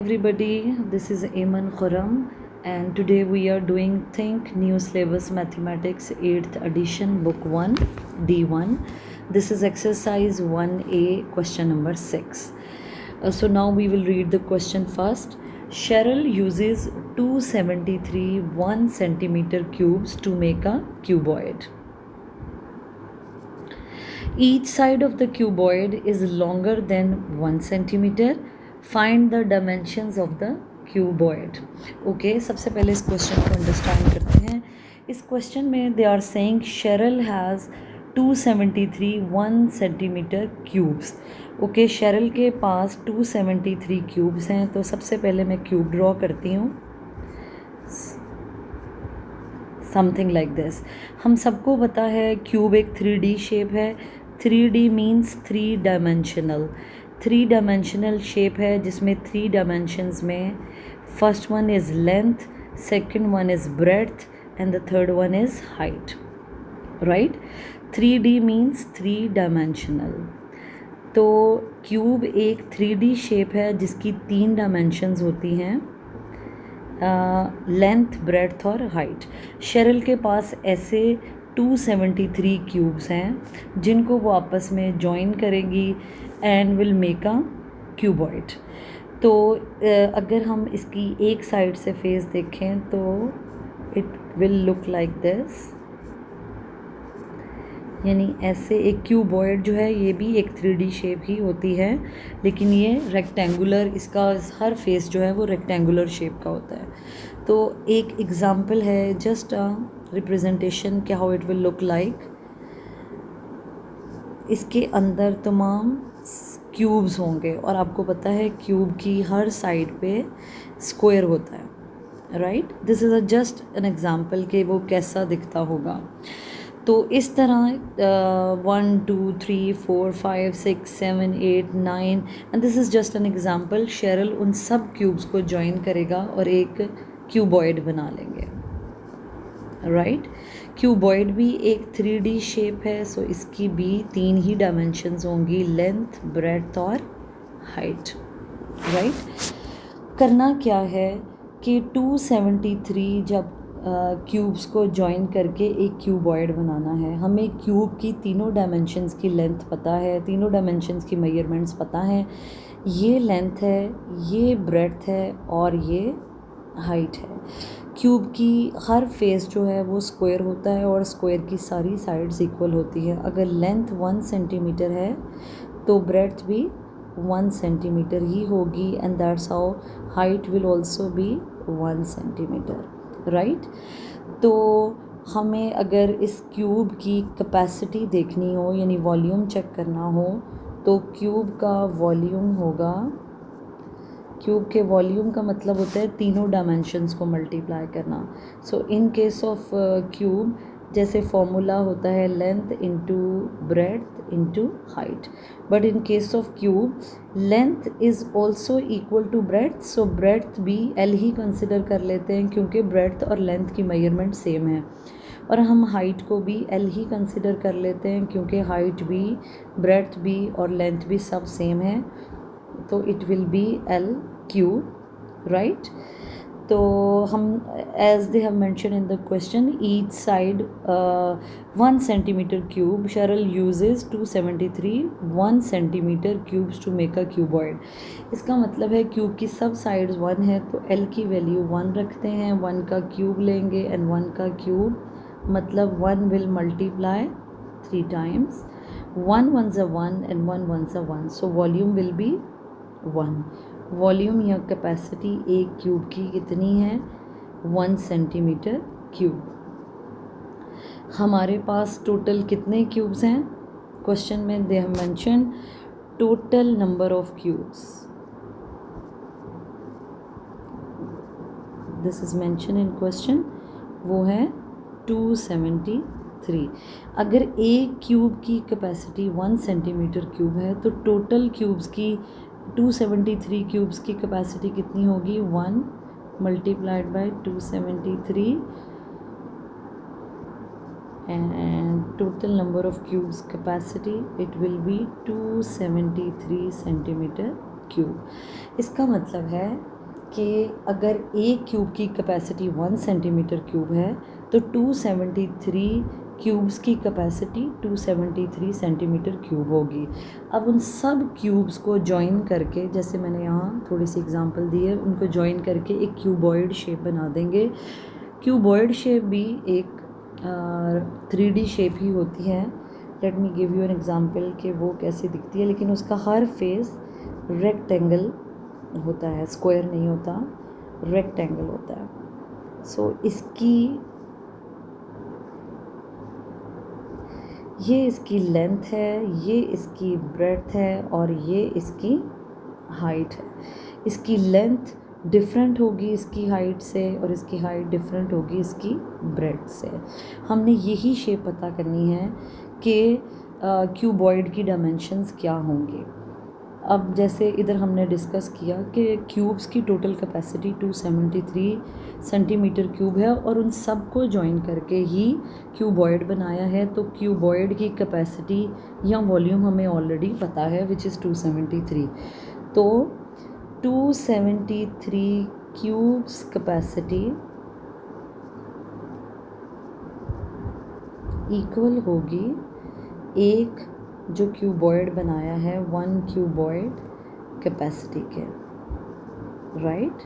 Everybody, this is Ayman Khurram, and today we are doing Think New Syllabus Mathematics 8th edition, Book 1, D1. This is exercise 1A, question number 6. So now we will read the question first. Cheryl uses 273 1 centimeter cubes to make a cuboid. Each side of the cuboid is longer than 1 centimeter. Find the dimensions of the cuboid. Okay, सबसे पहले इस question को understand करते हैं. इस question में they are saying Cheryl has 273 1 centimetre cubes. Okay, Cheryl के पास 273 क्यूब्स हैं. तो सबसे पहले मैं क्यूब ड्रॉ करती हूँ. Something like this. हम सबको पता है क्यूब एक 3D शेप है. 3D means 3 dimensional. 3 dimensional shape है जिसमें 3 डायमेंशंस में first one is length, second one is breadth and the third one is height. Right. 3D means 3 dimensional. तो क्यूब एक 3D शेप है जिसकी 3 डायमेंशंस होती हैं, लेंथ, ब्रेड्थ और हाइट. शेरल के पास ऐसे 273 क्यूब्स हैं जिनको वो आपस में जॉइन करेंगी and will make a cuboid. तो अगर हम इसकी एक साइड से फेस देखें तो it will look like this. यानी ऐसे एक क्यूबॉइड जो है ये भी एक 3D शेप ही होती है, लेकिन ये रेक्टेंगुलर, इसका हर फेस जो है वो रेक्टेंगुलर शेप का होता है. तो एक एग्जांपल है, जस्ट अ रिप्रेजेंटेशन क्या how it will look like. इसके अंदर तमाम क्यूब्स होंगे और आपको पता है क्यूब की हर साइड पे स्क्वायर होता है. Right. This is just an example कि वो कैसा दिखता होगा. तो इस तरह 1 2 3 4 5 6 7 8 9 and this is just an example. Cheryl उन सब क्यूब्स को जॉइन करेगा और एक क्यूबॉइड बना लेंगे. राइट. क्यूबॉइड भी एक 3D शेप है, सो इसकी भी 3 ही डायमेंशंस होंगी, लेंथ, ब्रेड्थ और हाइट. राइट. करना क्या है कि 273 जब क्यूब्स को जॉइन करके एक क्यूबॉइड बनाना है. हमें क्यूब की तीनों डायमेंशंस की लेंथ पता है, तीनों डायमेंशंस की मेजरमेंट्स पता हैं. ये लेंथ है, ये ब्रेड्थ है और ये हाइट है. क्यूब की हर फेस जो है वो स्क्वायर होता है और स्क्वायर की सारी साइड्स इक्वल होती है. अगर लेंथ 1 सेंटीमीटर है तो ब्रेड्थ भी 1 सेंटीमीटर ही होगी and that's how height will also be 1 centimetre. Right. तो हमें अगर इस क्यूब की कैपेसिटी देखनी हो यानी वॉल्यूम चेक करना हो तो क्यूब का वॉल्यूम होगा, क्यूब के वॉल्यूम का मतलब होता है तीनों डायमेंशंस को मल्टीप्लाई करना. So in case of cube जैसे फॉर्मूला होता है length into breadth into height, but in case of cube length is also equal to breadth. So breadth भी एल ही कंसिडर कर लेते हैं क्योंकि ब्रेड्थ और लेंथ की मेजरमेंट सेम है, और हम हाइट को भी एल ही कंसिडर कर लेते हैं क्योंकि हाइट भी, ब्रेड्थ भी और लेंथ भी सब सेम है. तो it will be L cube. Right. तो हम as they have mention in the question each side 1 centimetre cube, Cheryl uses 273 1 centimetre cubes to make a cuboid. इसका मतलब है क्यूब की सब साइड्स 1 है तो एल की वैल्यू 1 रखते हैं, 1 का क्यूब लेंगे एंड 1 का क्यूब मतलब 1 will multiply 3 times. 1 ones are 1 and 1 ones are 1, so volume will be 1. Volume या कैपेसिटी एक क्यूब की कितनी है? 1 सेंटीमीटर क्यूब. हमारे पास टोटल कितने क्यूब्स हैं? क्वेश्चन में दे have mention total number of cubes. This is mention in question. वो है 273. अगर एक क्यूब की कैपेसिटी 1 सेंटीमीटर क्यूब है तो टोटल क्यूब्स की 273 क्यूब्स की कैपेसिटी कितनी होगी? 1 multiplied by 273 and total number of cubes capacity it will B 273 centimetre cube. इसका मतलब है कि अगर एक क्यूब की कैपेसिटी 1 सेंटीमीटर क्यूब है तो 273 क्यूब्स की कैपेसिटी 273 सेंटीमीटर क्यूब होगी। अब उन सब क्यूब्स को जॉइन करके, जैसे मैंने यहाँ थोड़ी सी एग्जांपल दी है, उनको जॉइन करके एक क्यूबॉइड शेप बना देंगे। क्यूबॉइड शेप भी एक 3D शेप ही होती है। Let me give you an example कि वो कैसी दिखती है, लेकिन उसका हर फेस रेक्टेंगल होता है, स्क्वायर नहीं होता, रेक्टेंगल होता है। सो ये इसकी लेंथ है, ये इसकी ब्रेड्थ है और ये इसकी हाइट है। इसकी लेंथ डिफरेंट होगी इसकी हाइट से और इसकी हाइट डिफरेंट होगी इसकी ब्रेड्थ से। हमने यही शेप पता करनी है कि क्यूबॉइड की डायमेंशंस क्या होंगे। अब जैसे इधर हमने डिस्कस किया कि क्यूब्स की टोटल कैपेसिटी 273 सेंटीमीटर क्यूब है और उन सब को जॉइन करके ही क्यूबॉइड बनाया है। तो क्यूबॉइड की कैपेसिटी या वॉल्यूम हमें ऑलरेडी पता है, विच इज़ 273। तो 273 क्यूब्स कैपेसिटी इक्वल होगी एक जो क्यूबॉइड बनाया है 1 क्यूबॉइड कैपेसिटी के, राइट।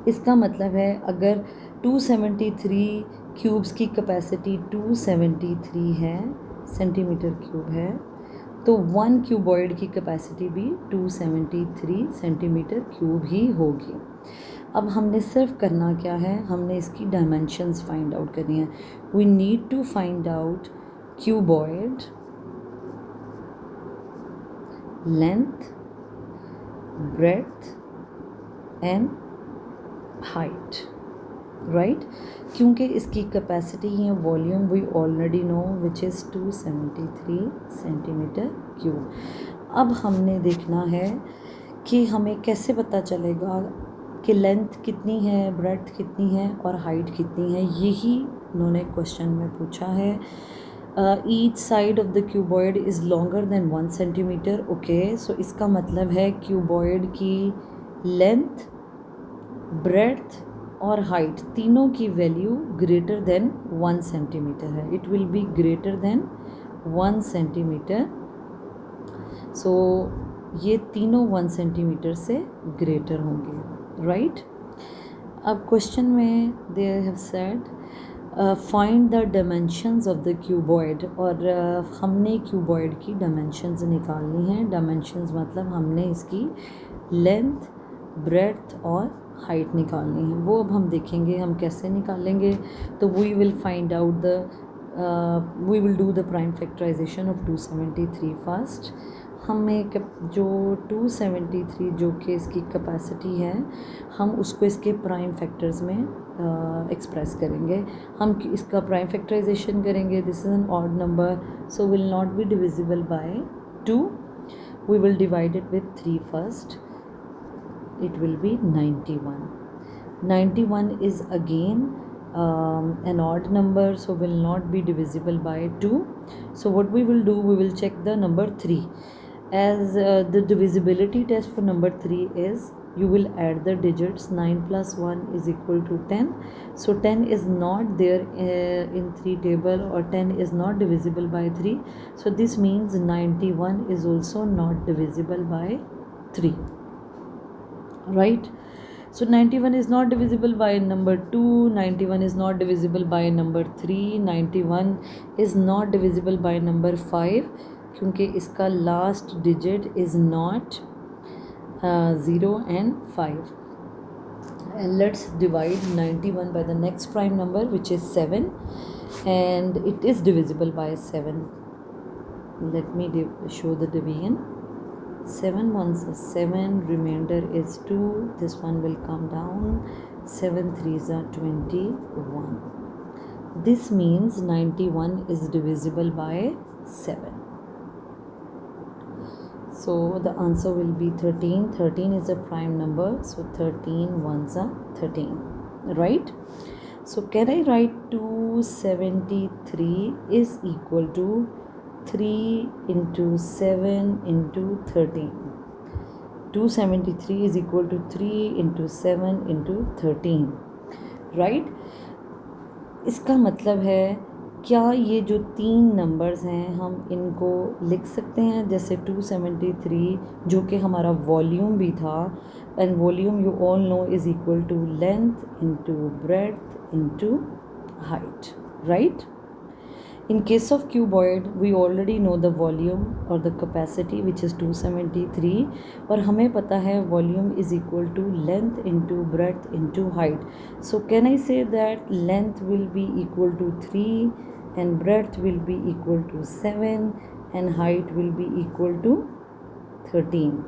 इसका मतलब है अगर 273 क्यूब्स की कैपेसिटी 273 है सेंटीमीटर क्यूब है तो 1 क्यूबॉइड की कैपेसिटी भी 273 सेंटीमीटर क्यूब ही होगी। अब हमने सिर्फ करना क्या है, हमने इसकी डायमेंशंस फाइंड आउट करनी है। We need to find out cuboid length, breadth and height, right? क्योंकि इसकी कैपेसिटी या volume we already know which is 273 centimetre cube. अब हमने देखना है कि हमें कैसे पता चलेगा कि लेंथ कितनी है, ब्रेड्थ कितनी है और हाइट कितनी है। यही उन्होंने क्वेश्चन में पूछा है। Each side of the cuboid is longer than 1 centimetre. Okay, so इसका मतलब है क्यूबॉइड की लेंथ, ब्रेड्थ और हाइट तीनों की वैल्यू ग्रेटर देन 1 सेंटीमीटर है। It will be greater than 1 centimetre. So ये तीनों 1 सेंटीमीटर से ग्रेटर होंगे, राइट। अब क्वेश्चन में they have said find the dimensions of the cuboid, और हमने क्यूबॉइड की डायमेंशंस निकालनी है। डायमेंशंस मतलब हमने इसकी लेंथ, ब्रेड्थ और हाइट निकालनी है। वो अब हम देखेंगे हम कैसे निकालेंगे। तो we will find out we will do the prime factorisation of 273 first. हमें जो 273 जो कि इसकी कैपेसिटी है, हम उसको इसके प्राइम फैक्टर्स में एक्सप्रेस करेंगे। हम इसका प्राइम फैक्टराइजेशन करेंगे। This is an odd number, so will not be divisible by 2। We will divide it with 3 first. It will be 91. 91 is again an odd number, so will not be divisible by 2. So what we will do, we will check the number 3. As the divisibility test for number 3 is, you will add the digits. 9 plus 1 is equal to 10. So 10 is not there in 3 table, or 10 is not divisible by 3. So this means 91 is also not divisible by 3. Right, so 91 is not divisible by number 2, 91 is not divisible by number 3, 91 is not divisible by number 5 क्योंकि इसका last digit is not 0 and 5. And let's divide 91 by the next prime number, which is 7, and it is divisible by 7. Let me show the division. 7 ones are 7, remainder is 2, this one will come down, 7 threes are 21. This means 91 is divisible by 7. So the answer will be 13. 13 is a prime number, so 13 ones are 13, right? So can I write 273 is equal to 3 into 7 into 13. 273 is equal to 3 into 7 into 13, right. इसका मतलब है क्या ये जो तीन numbers हैं हम इनको लिख सकते हैं जैसे 273 जो कि हमारा वॉल्यूम भी था, and volume you all know is equal to length into breadth into height, right. In case of cuboid, we already know the volume or the capacity which is 273 और हमें पता है volume is equal to length into breadth into height. So can I say that length will be equal to 3 and breadth will be equal to 7 and height will be equal to 13.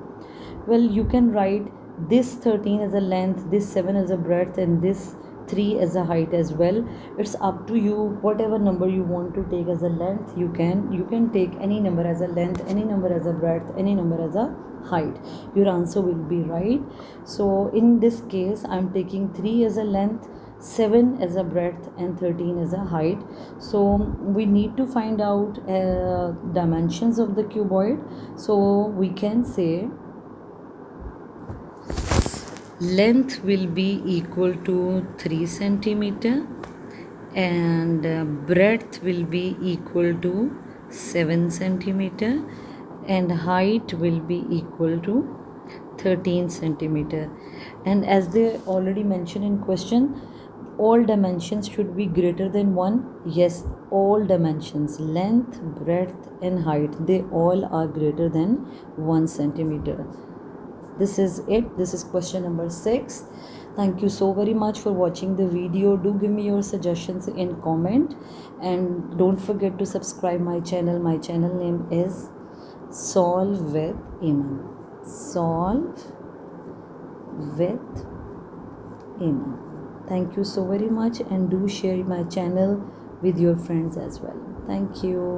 Well, you can write this 13 as a length, this 7 as a breadth and this 3 as a height as well. It's up to you, whatever number you want to take as a length you can take any number as a length, any number as a breadth, any number as a height. Your answer will be right. So in this case I'm taking 3 as a length, 7 as a breadth and 13 as a height. So we need to find out dimensions of the cuboid. So we can say length will be equal to 3 centimeter and breadth will be equal to 7 centimeter and height will be equal to 13 centimeter. And as they already mentioned in question, all dimensions should be greater than 1. Yes, all dimensions, length, breadth and height, they all are greater than 1 centimeter. This is it. This is question number 6. Thank you so very much for watching the video. Do give me your suggestions in comment and don't forget to subscribe my channel. My channel name is Solve with Iman. Solve with Iman. Thank you so very much and do share my channel with your friends as well. Thank you.